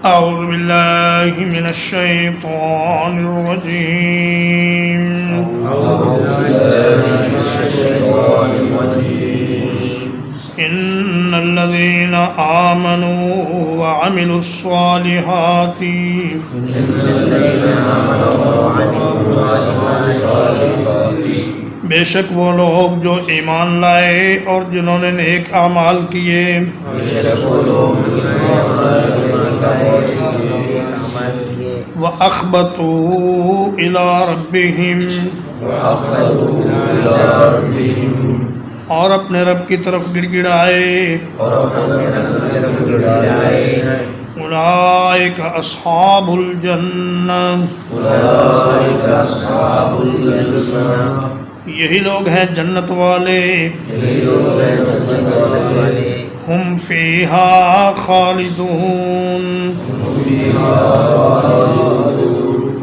أعوذ بالله من الشيطان الرجيم إن الذين آمنوا وعملوا الصالحات بے شک وہ لوگ جو ایمان لائے اور جنہوں نے نیک اعمال کیے وَأَخْبَتُوا إِلَىٰ رَبِّهِمْ اور اپنے رب کی طرف گڑ گڑائے اولئک اصحاب الجنہ یہی لوگ ہیں جنت والے ہم فیہا خالدون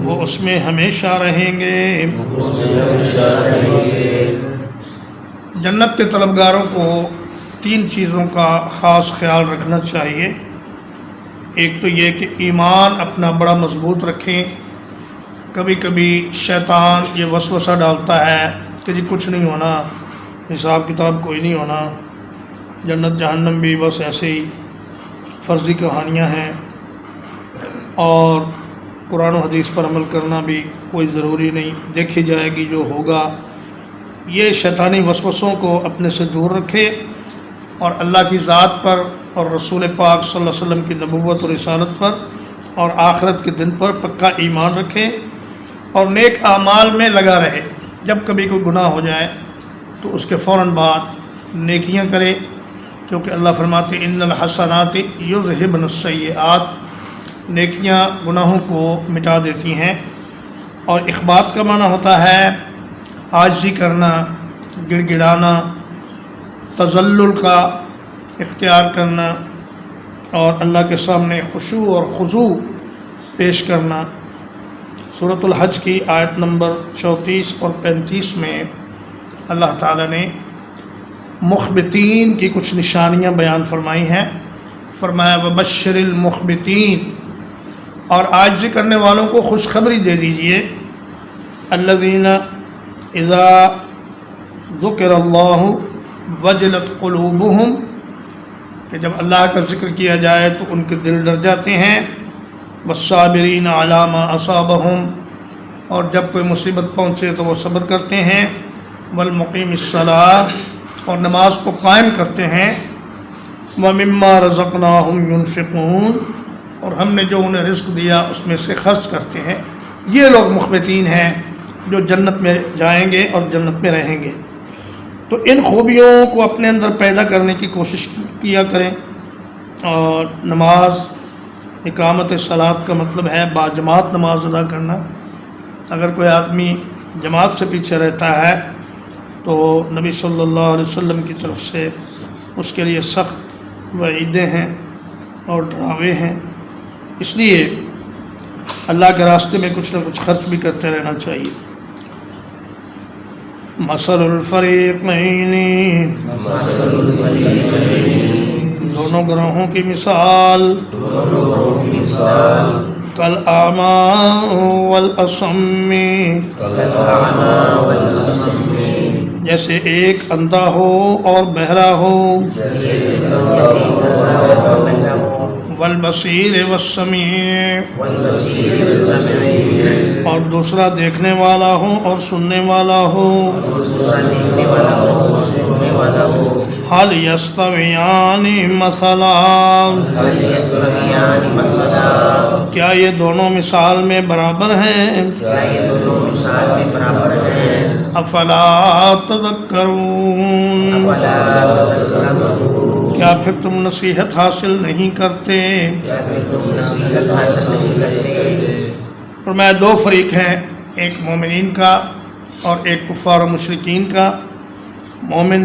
وہ اس میں ہمیشہ رہیں گے۔ جنت کے طلبگاروں کو تین چیزوں کا خاص خیال رکھنا چاہیے۔ ایک تو یہ کہ ایمان اپنا بڑا مضبوط رکھیں۔ کبھی کبھی شیطان یہ وسوسہ ڈالتا ہے کہ جی کچھ نہیں ہونا، حساب کتاب کوئی نہیں ہونا، جنت جہنم بھی بس ایسے ہی فرضی کہانیاں ہیں، اور قرآن و حدیث پر عمل کرنا بھی کوئی ضروری نہیں، دیکھی جائے گی جو ہوگا۔ یہ شیطانی وسوسوں کو اپنے سے دور رکھے اور اللہ کی ذات پر اور رسول پاک صلی اللہ علیہ وسلم کی نبوت اور رسالت پر اور آخرت کے دن پر پکا ایمان رکھے اور نیک اعمال میں لگا رہے۔ جب کبھی کوئی گناہ ہو جائے تو اس کے فوراً بعد نیکیاں کرے، کیونکہ اللہ فرماتے ان الحسنات یذہبن السیئات، نیکیاں گناہوں کو مٹا دیتی ہیں۔ اور اخبات کا معنی ہوتا ہے عاجزی کرنا، گڑ گڑانا، تذلل کا اختیار کرنا اور اللہ کے سامنے خشوع اور خضوع پیش کرنا۔ سورۃ الحج کی آیت نمبر 34 اور 35 میں اللہ تعالیٰ نے مخبتین کی کچھ نشانیاں بیان فرمائی ہیں۔ فرمایا وبشر المخبتین، اور عاجزی کرنے والوں کو خوشخبری دے دیجئے، الذین اذا ذکر اللہ وجلت قلوبہم، کہ جب اللہ کا ذکر کیا جائے تو ان کے دل ڈر جاتے ہیں، والصابرین علی ما اصابہم، اور جب کوئی مصیبت پہنچے تو وہ صبر کرتے ہیں، والمقیم الصلاۃ، اور نماز کو قائم کرتے ہیں، ومما رزقناہم ینفقون، اور ہم نے جو انہیں رزق دیا اس میں سے خرچ کرتے ہیں۔ یہ لوگ مخبتین ہیں جو جنت میں جائیں گے اور جنت میں رہیں گے۔ تو ان خوبیوں کو اپنے اندر پیدا کرنے کی کوشش کیا کریں۔ اور نماز، اقامت صلاۃ کا مطلب ہے باجماعت نماز ادا کرنا۔ اگر کوئی آدمی جماعت سے پیچھے رہتا ہے تو نبی صلی اللہ علیہ وسلم کی طرف سے اس کے لیے سخت وعیدیں ہیں اور ڈراوے ہیں۔ اس لیے اللہ کے راستے میں کچھ نہ کچھ خرچ بھی کرتے رہنا چاہیے۔ مثل الفریقین، دونوں گروہوں کی مثال، کالاعمی والاصم، جیسے ایک اندھا ہو اور بہرا ہو، والبصیر والسمیع، اور دوسرا دیکھنے والا ہو اور سننے والا ہو، حل یستویان مثلا، کیا یہ دونوں مثال میں برابر ہیں؟ افلا تذکرون، کیا پھر تم نصیحت حاصل نہیں کرتے؟ فرمایا دو فریق ہیں، ایک مومنین کا اور ایک کفار و مشرکین کا۔ مومن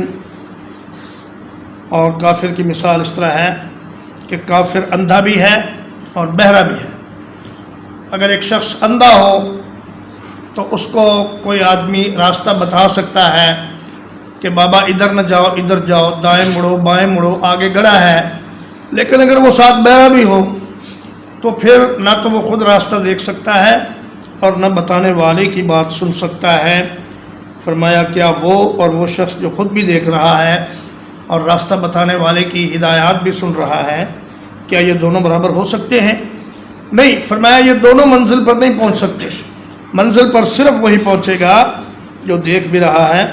اور کافر کی مثال اس طرح ہے کہ کافر اندھا بھی ہے اور بہرا بھی ہے۔ اگر ایک شخص اندھا ہو تو اس کو کوئی آدمی راستہ بتا سکتا ہے کہ بابا ادھر نہ جاؤ، ادھر جاؤ، دائیں مڑو، بائیں مڑو، آگے گڑھا ہے۔ لیکن اگر وہ ساتھ بہرا بھی ہو تو پھر نہ تو وہ خود راستہ دیکھ سکتا ہے اور نہ بتانے والے کی بات سن سکتا ہے۔ فرمایا کیا وہ اور وہ شخص جو خود بھی دیکھ رہا ہے اور راستہ بتانے والے کی ہدایات بھی سن رہا ہے، کیا یہ دونوں برابر ہو سکتے ہیں؟ نہیں۔ فرمایا یہ دونوں منزل پر نہیں پہنچ سکتے، منزل پر صرف وہی پہنچے گا جو دیکھ بھی رہا ہے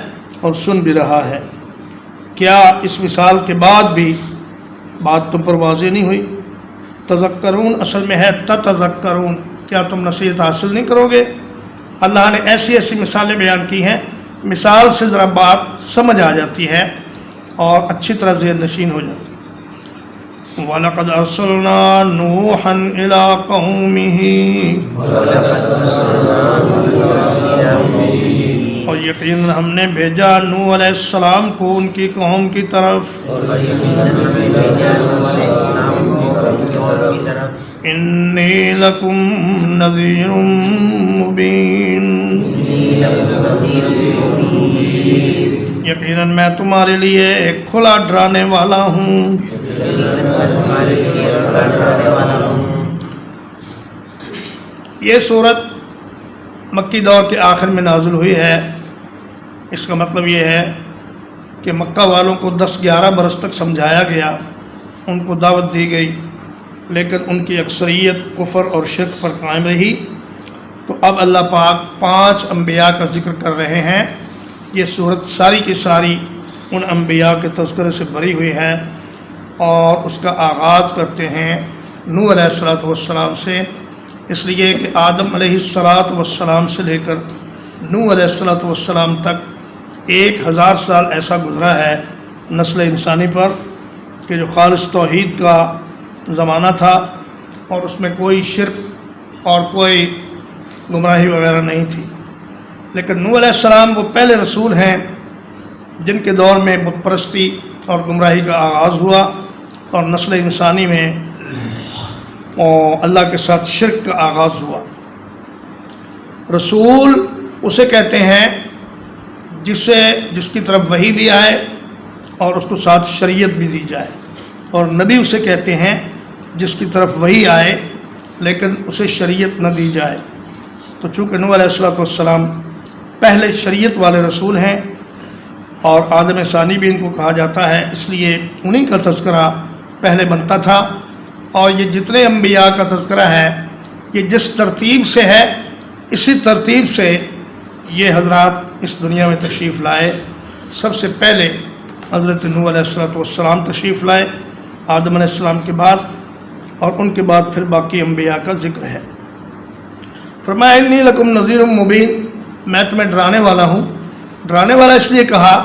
اور سن بھی رہا ہے۔ کیا اس مثال کے بعد بھی بات تم پر واضح نہیں ہوئی؟ تذکرون اصل میں ہے تتذکرون، کیا تم نصیحت حاصل نہیں کرو گے؟ اللہ نے ایسی ایسی مثالیں بیان کی ہیں، مثال سے ذرا بات سمجھ آ جاتی ہے اور اچھی طرح ذہن نشین ہو جاتی ہے۔ وَلَقَدْ أَرْسَلْنَا نُوحًا إِلَىٰ قَوْمِهِ، اور یقیناً ہم نے بھیجا نوح علیہ السلام کو ان کی قوم کی طرف، إِنِّي لَكُمْ نَذِيرٌ مُّبِينٌ، یقیناً میں تمہارے لیے ایک کھلا ڈرانے والا ہوں۔ یہ سورت مکی دور کے آخر میں نازل ہوئی ہے۔ اس کا مطلب یہ ہے کہ مکہ والوں کو 10-11 برس تک سمجھایا گیا، ان کو دعوت دی گئی، لیکن ان کی اکثریت کفر اور شرک پر قائم رہی۔ تو اب اللہ پاک 5 انبیاء کا ذکر کر رہے ہیں۔ یہ صورت ساری کی ساری ان انبیاء کے تذکرے سے بھری ہوئی ہے، اور اس کا آغاز کرتے ہیں نوح علیہ السلام سے، اس لیے کہ آدم علیہ السلام سے لے کر نوح علیہ السلام تک 1000 سال ایسا گزرا ہے نسل انسانی پر کہ جو خالص توحید کا زمانہ تھا، اور اس میں کوئی شرک اور کوئی گمراہی وغیرہ نہیں تھی۔ لیکن نوح علیہ السلام وہ پہلے رسول ہیں جن کے دور میں بت پرستی اور گمراہی کا آغاز ہوا، اور نسل انسانی میں اللہ کے ساتھ شرک کا آغاز ہوا۔ رسول اسے کہتے ہیں جس کی طرف وحی بھی آئے اور اس کو ساتھ شریعت بھی دی جائے، اور نبی اسے کہتے ہیں جس کی طرف وحی آئے لیکن اسے شریعت نہ دی جائے۔ تو چونکہ نوح علیہ السلام پہلے شریعت والے رسول ہیں اور آدم ثانی بھی ان کو کہا جاتا ہے، اس لیے انہی کا تذکرہ پہلے بنتا تھا۔ اور یہ جتنے انبیاء کا تذکرہ ہے یہ جس ترتیب سے ہے اسی ترتیب سے یہ حضرات اس دنیا میں تشریف لائے۔ سب سے پہلے حضرت نوح علیہ السلام تشریف لائے، آدم علیہ السلام کے بعد، اور ان کے بعد پھر باقی انبیاء کا ذکر ہے۔ فرمایا انی لکم نذیر مبین، میں تمہیں ڈرانے والا ہوں۔ ڈرانے والا اس لیے کہا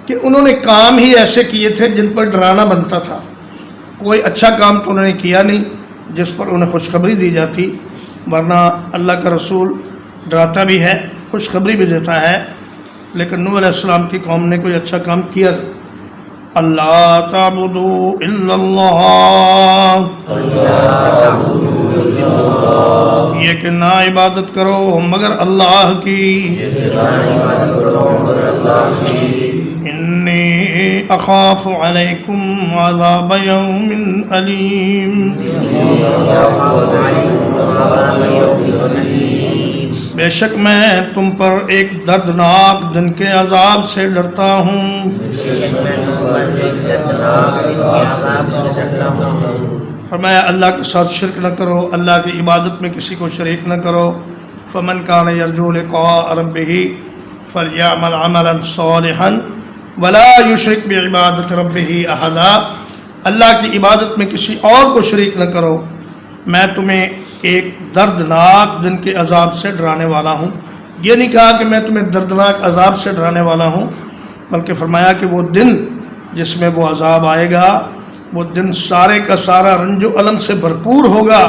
کہ انہوں نے کام ہی ایسے کیے تھے جن پر ڈرانا بنتا تھا، کوئی اچھا کام تو انہوں نے کیا نہیں جس پر انہیں خوشخبری دی جاتی، ورنہ اللہ کا رسول ڈراتا بھی ہے، خوشخبری بھی دیتا ہے، لیکن نوح علیہ السلام کی قوم نے کوئی اچھا کام کیا۔ اللہ تعبدوا الا اللہ، یہ کہ نہ عبادت کرو مگر اللہ کی، انی اخاف علیکم عذاب یوم علیم، بے شک میں تم پر ایک دردناک دن کے عذاب سے ڈرتا ہوں۔ فرمایا اللہ کے ساتھ شرک نہ کرو، اللہ کی عبادت میں کسی کو شریک نہ کرو۔ فمن کان یرجو لقاء ربہ فلیعمل عملا صالحا ولا یشرک بعبادۃ ربہ احدا، اللہ کی عبادت میں کسی اور کو شریک نہ کرو، میں تمہیں ایک دردناک دن کے عذاب سے ڈرانے والا ہوں۔ یہ نہیں کہا کہ میں تمہیں دردناک عذاب سے ڈرانے والا ہوں، بلکہ فرمایا کہ وہ دن جس میں وہ عذاب آئے گا وہ دن سارے کا سارا رنج و الم سے بھرپور ہوگا،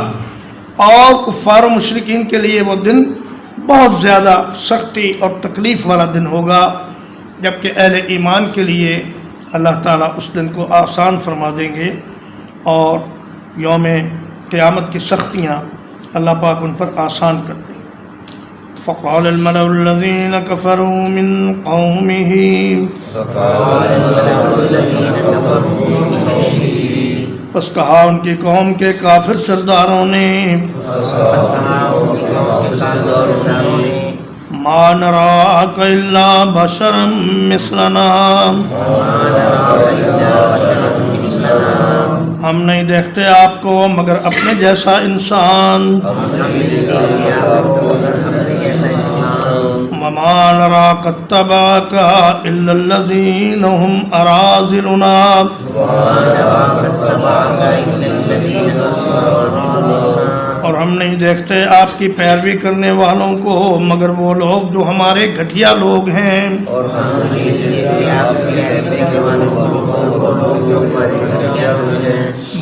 اور کفار و مشرکین کے لیے وہ دن بہت زیادہ سختی اور تکلیف والا دن ہوگا، جبکہ اہل ایمان کے لیے اللہ تعالیٰ اس دن کو آسان فرما دیں گے، اور یوم قیامت کی سختیاں اللہ پاک ان پر آسان کر دیں گے۔ فقال الملأ الذين كفروا من قومه، بس کہا ان کی قوم کے کافر سرداروں نے ما نراک الا بشرا مثلنا، ہم نہیں دیکھتے آپ کو مگر اپنے جیسا انسان، وما نراک اتبعک الا الذین هم اراذلنا، اور ہم نہیں دیکھتے آپ کی پیروی کرنے والوں کو مگر وہ لوگ جو ہمارے گھٹیا لوگ ہیں،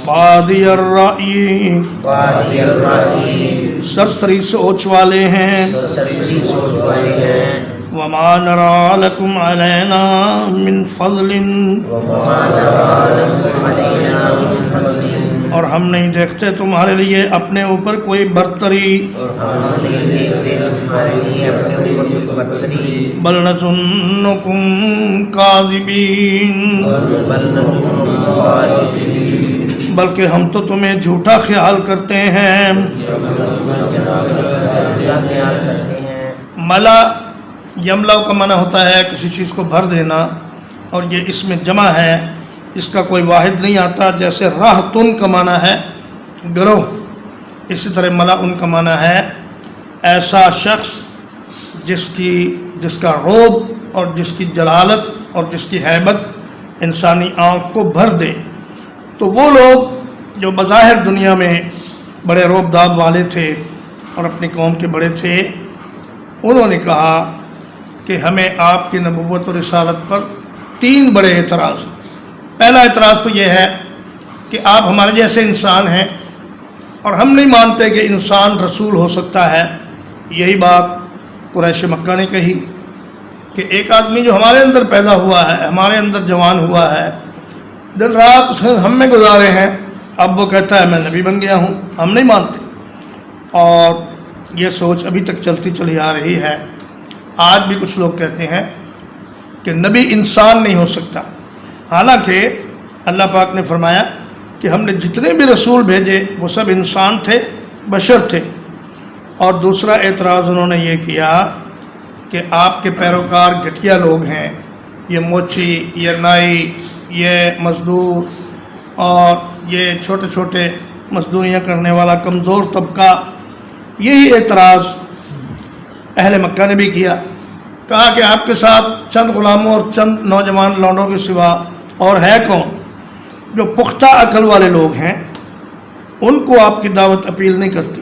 بادی الرأی، سرسری سوچ والے ہیں، وما نرى لكم علینا من فضل، اور ہم نہیں دیکھتے تمہارے لیے اپنے اوپر کوئی برتری، بل نظنکم کاذبین، بلکہ ہم تو تمہیں جھوٹا خیال کرتے ہیں۔ ملا یملا کا معنی ہوتا ہے کسی چیز کو بھر دینا، اور یہ اس میں جمع ہے، اس کا کوئی واحد نہیں آتا۔ جیسے راہتن کا معنی ہے گروہ، اسی طرح ملا ان کا معنی ہے ایسا شخص جس کا روب اور جس کی جلالت اور جس کی ہیبت انسانی آنکھ کو بھر دے۔ تو وہ لوگ جو بظاہر دنیا میں بڑے روب داب والے تھے اور اپنی قوم کے بڑے تھے، انہوں نے کہا کہ ہمیں آپ کی نبوت و رسالت پر 3 بڑے اعتراض۔ پہلا اعتراض تو یہ ہے کہ آپ ہمارے جیسے انسان ہیں اور ہم نہیں مانتے کہ انسان رسول ہو سکتا ہے۔ یہی بات قریش مکہ نے کہی کہ ایک آدمی جو ہمارے اندر پیدا ہوا ہے، ہمارے اندر جوان ہوا ہے، دن رات اس نے ہم میں گزارے ہیں، اب وہ کہتا ہے میں نبی بن گیا ہوں، ہم نہیں مانتے۔ اور یہ سوچ ابھی تک چلتی چلی آ رہی ہے۔ آج بھی کچھ لوگ کہتے ہیں کہ نبی انسان نہیں ہو سکتا، حالانکہ اللہ پاک نے فرمایا کہ ہم نے جتنے بھی رسول بھیجے وہ سب انسان تھے، بشر تھے۔ اور دوسرا اعتراض انہوں نے یہ کیا کہ آپ کے پیروکار گھٹیا لوگ ہیں، یہ موچی، یہ نائی، یہ مزدور اور یہ چھوٹے چھوٹے مزدوریاں کرنے والا کمزور طبقہ۔ یہی اعتراض اہل مکہ نے بھی کیا، کہا کہ آپ کے ساتھ چند غلاموں اور چند نوجوان لونڈوں کے سوا اور ہے کون؟ جو پختہ عقل والے لوگ ہیں ان کو آپ کی دعوت اپیل نہیں کرتی۔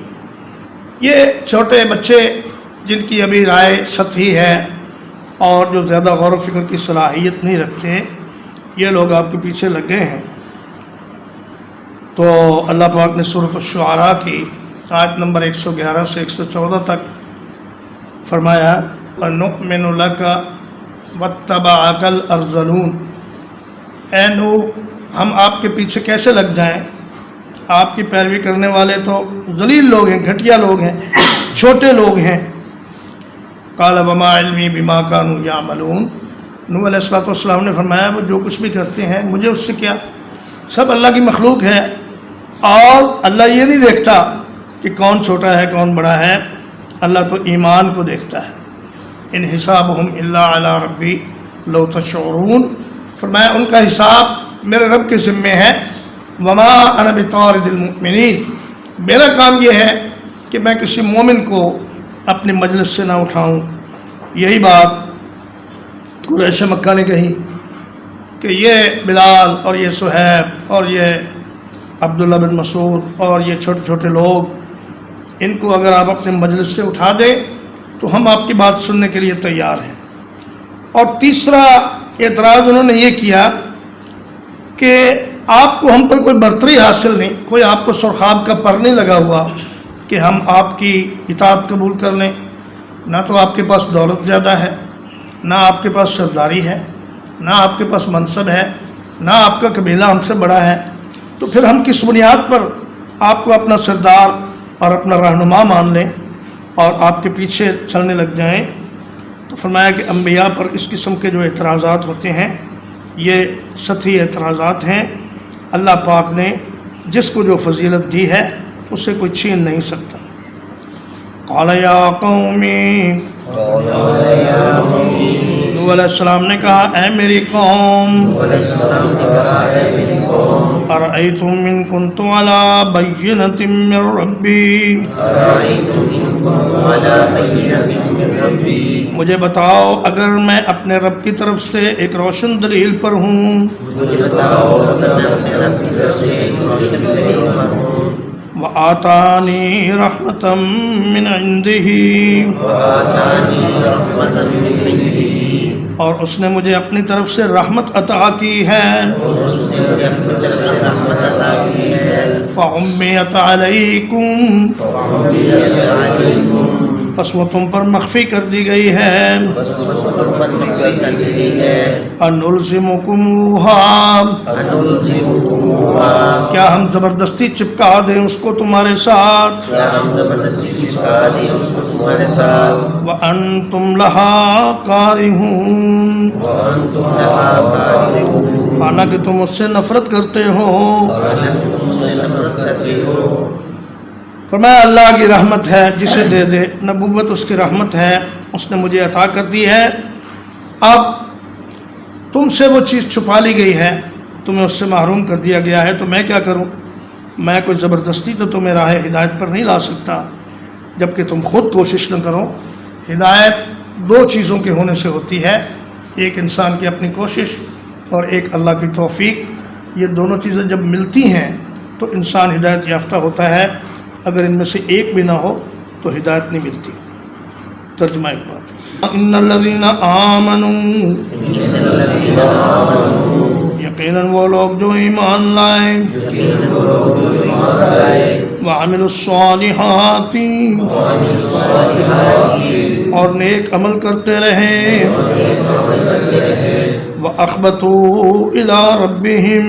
یہ چھوٹے بچے جن کی ابھی رائے سطحی ہے اور جو زیادہ غور و فکر کی صلاحیت نہیں رکھتے، یہ لوگ آپ کے پیچھے لگ گئے ہیں۔ تو اللہ پاک نے سورۃ الشعراء کی آیت نمبر 111 سے 114 تک فرمایا وَنُؤْمِنُ لَكَ وَاتَّبَعَكَ الْأَرْذَلُونَ، اے نوح ہم آپ کے پیچھے کیسے لگ جائیں؟ آپ کی پیروی کرنے والے تو ذلیل لوگ ہیں، گھٹیا لوگ ہیں، چھوٹے لوگ ہیں۔ قَالَ وَمَا عِلْمِي بِمَا كَانُوا يَعْمَلُونَ، نوح علیہ السلام نے فرمایا وہ جو کچھ بھی کرتے ہیں مجھے اس سے کیا، سب اللہ کی مخلوق ہے، اور اللہ یہ نہیں دیکھتا کہ کون چھوٹا ہے کون بڑا ہے، اللہ تو ایمان کو دیکھتا ہے۔ ان حسابہم الا علی ربی لو تشعرون، فرمایا ان کا حساب میرے رب کے ذمے ہے۔ وما انا بطارد المؤمنین، میرا کام یہ ہے کہ میں کسی مومن کو اپنی مجلس سے نہ اٹھاؤں۔ یہی بات قریش مکہ نے کہی کہ یہ بلال اور یہ صہیب اور یہ عبداللہ بن مسعود اور یہ چھوٹے چھوٹے لوگ، ان کو اگر آپ اپنے مجلس سے اٹھا دیں تو ہم آپ کی بات سننے کے لیے تیار ہیں۔ اور تیسرا اعتراض انہوں نے یہ کیا کہ آپ کو ہم پر کوئی برتری حاصل نہیں، کوئی آپ کو سرخاب کا پر نہیں لگا ہوا کہ ہم آپ کی اطاعت قبول کر لیں۔ نہ تو آپ کے پاس دولت زیادہ ہے، نہ آپ کے پاس سرداری ہے، نہ آپ کے پاس منصب ہے، نہ آپ کا قبیلہ ہم سے بڑا ہے، تو پھر ہم کس بنیاد پر آپ کو اپنا سردار اور اپنا رہنما مان لیں اور آپ کے پیچھے چلنے لگ جائیں؟ تو فرمایا کہ انبیاء پر اس قسم کے جو اعتراضات ہوتے ہیں یہ سطحی اعتراضات ہیں۔ اللہ پاک نے جس کو جو فضیلت دی ہے اسے کوئی چھین نہیں سکتا۔ قال یا قومی، نوح علیہ السلام نے کہا اے میری قوم، ارأیتم ان کنت علی بینۃ من ربی، مجھے بتاؤ اگر میں اپنے رب کی طرف سے ایک روشن دلیل پر ہوں، وآتانی رحمۃ من عندہ، اور اس نے مجھے اپنی طرف سے رحمت عطا کی ہے، فعمیت علیکم، پس وہ تم پر مخفی کر دی گئی ہے، انلزمکموہا، کیا ہم زبردستی چپکا دیں اس کو تمہارے ساتھ، وانتم لہا کارہون، حالانکہ تم اس سے نفرت کرتے ہو۔ فرمایا اللہ کی رحمت ہے، جسے دے دے، نبوت اس کی رحمت ہے، اس نے مجھے عطا کر دی ہے۔ اب تم سے وہ چیز چھپا لی گئی ہے، تمہیں اس سے محروم کر دیا گیا ہے، تو میں کیا کروں؟ میں کوئی زبردستی تو تمہیں راہ ہدایت پر نہیں لا سکتا جب کہ تم خود کوشش نہ کرو۔ ہدایت دو چیزوں کے ہونے سے ہوتی ہے، ایک انسان کی اپنی کوشش اور ایک اللہ کی توفیق۔ یہ دونوں چیزیں جب ملتی ہیں تو انسان ہدایت یافتہ ہوتا ہے، اگر ان میں سے ایک بھی نہ ہو تو ہدایت نہیں ملتی۔ ترجمہ ایک بار، ان الذین آمنوا، یقیناً وہ لوگ جو ایمان لائے، وعملوا الصالحات، اور نیک عمل کرتے رہے، وَأَخْبَتُوا إِلَىٰ رَبِّهِمْ،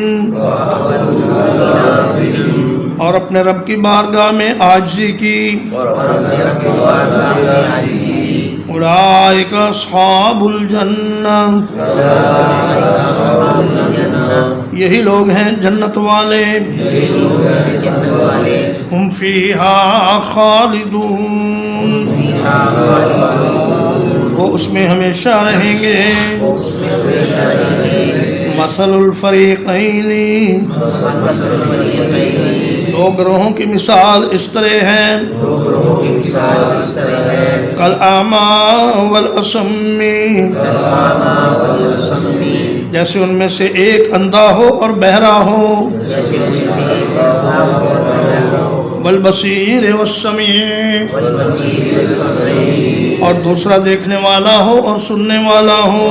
اور اپنے رب کی بارگاہ میں عاجزی کی، اولئک اصحاب الجنہ، یہی لوگ ہیں جنت والے، ہم فیہا خالدون، وہ اس میں ہمیشہ رہیں گے۔ مثل الفریقین، دو گروہوں کی مثال اس طرح ہے، کالاعمیٰ والاصم، جیسے ان میں سے ایک اندھا ہو اور بہرا ہو، والبصیر والسمیع، اور دوسرا دیکھنے والا ہو اور سننے والا ہو،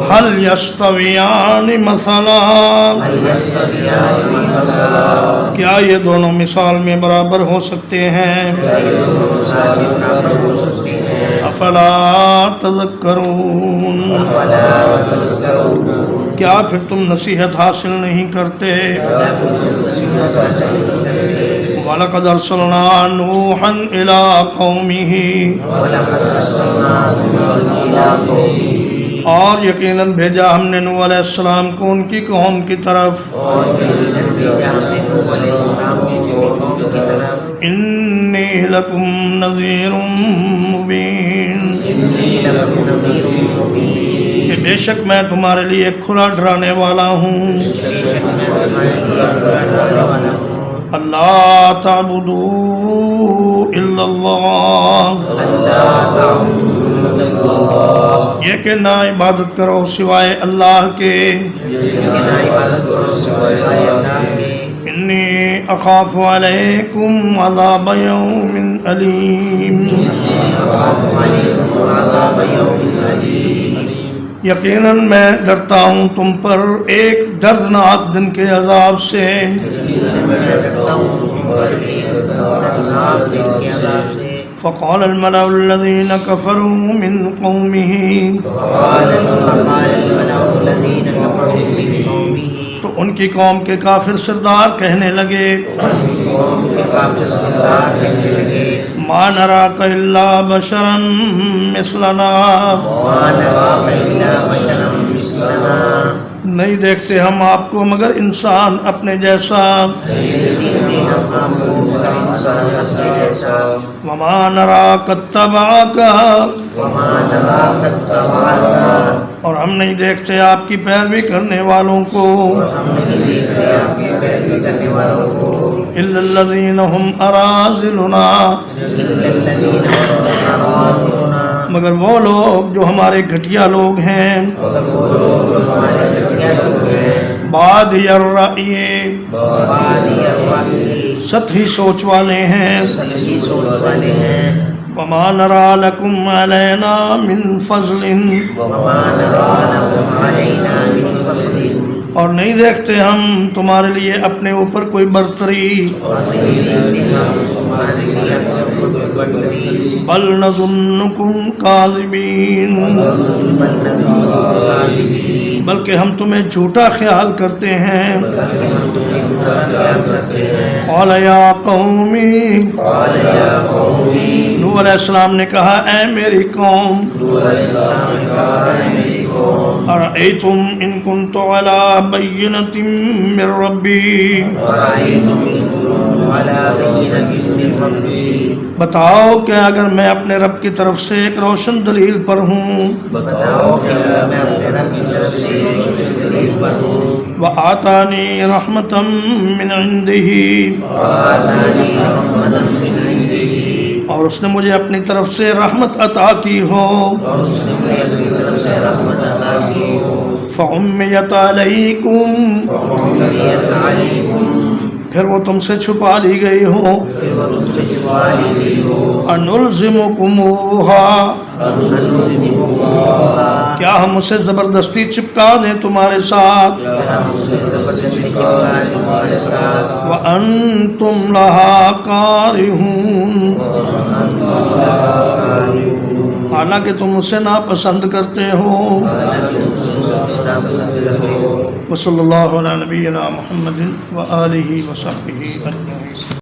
هل یستویان مثلا، کیا یہ دونوں مثال میں برابر ہو سکتے ہیں؟ افلا تذکرون، کیا پھر تم نصیحت حاصل نہیں کرتے؟ وَلَقَدْ أَرْسَلْنَا نُوحًا إِلَىٰ قَوْمِهِ، اور یقیناً بھیجا ہم نے نوح علیہ السلام کو ان کی قوم کی طرف، انی لکم نذیر مبین، کہ بے شک میں تمہارے لیے کھلا ڈرانے والا ہوں، اللہ تعبدوا الا اللہ، یہ کہ نہ عبادت کرو سوائے اللہ کے، انی اخاف علیکم عذاب یوم علیم، یقیناً میں ڈرتا ہوں تم پر ایک دردناک دن کے عذاب سے، فقال الملأ الذين كفروا من قومه، تو ان کی قوم کے کافر سردار کہنے لگے، ما نراک الا بشرا مثلنا، نہیں دیکھتے ہم آپ کو مگر انسان اپنے جیسا وما نراک اتبعک اور ہم نہیں دیکھتے آپ کی پیروی کرنے والوں کو الا الذین هم اراذلنا مگر وہ لوگ جو ہمارے گھٹیا لوگ ہیں بادی الرأی سطحی سوچ والے ہیں وما نرى لكم علينا من فضل اور نہیں دیکھتے ہم تمہارے لیے اپنے اوپر کوئی برتری بل نظنکم کاذبین بلکہ ہم تمہیں جھوٹا خیال کرتے ہیں قال یا قومی نوح علیہ السلام نے کہا اے میری قوم ارأیتم ان کنت علی بینۃ من ربی بتاؤ کہ اگر میں اپنے رب کی طرف سے ایک روشن دلیل پر ہوں وآتانی رحمتا من عنده اور اس نے مجھے اپنی طرف سے رحمت عطا کی ہو فعمیت علیکم پھر وہ تم سے چھپا لی گئی ہو انلزمکموہا کیا ہم اسے زبردستی چپکا دیں تمہارے ساتھ وَأَنْتُمْ لَهَا کارہون حالانکہ تم اسے ناپسند کرتے ہو وصلی اللہ علی نبینا محمد وآلہ وصحبہ اجمعین.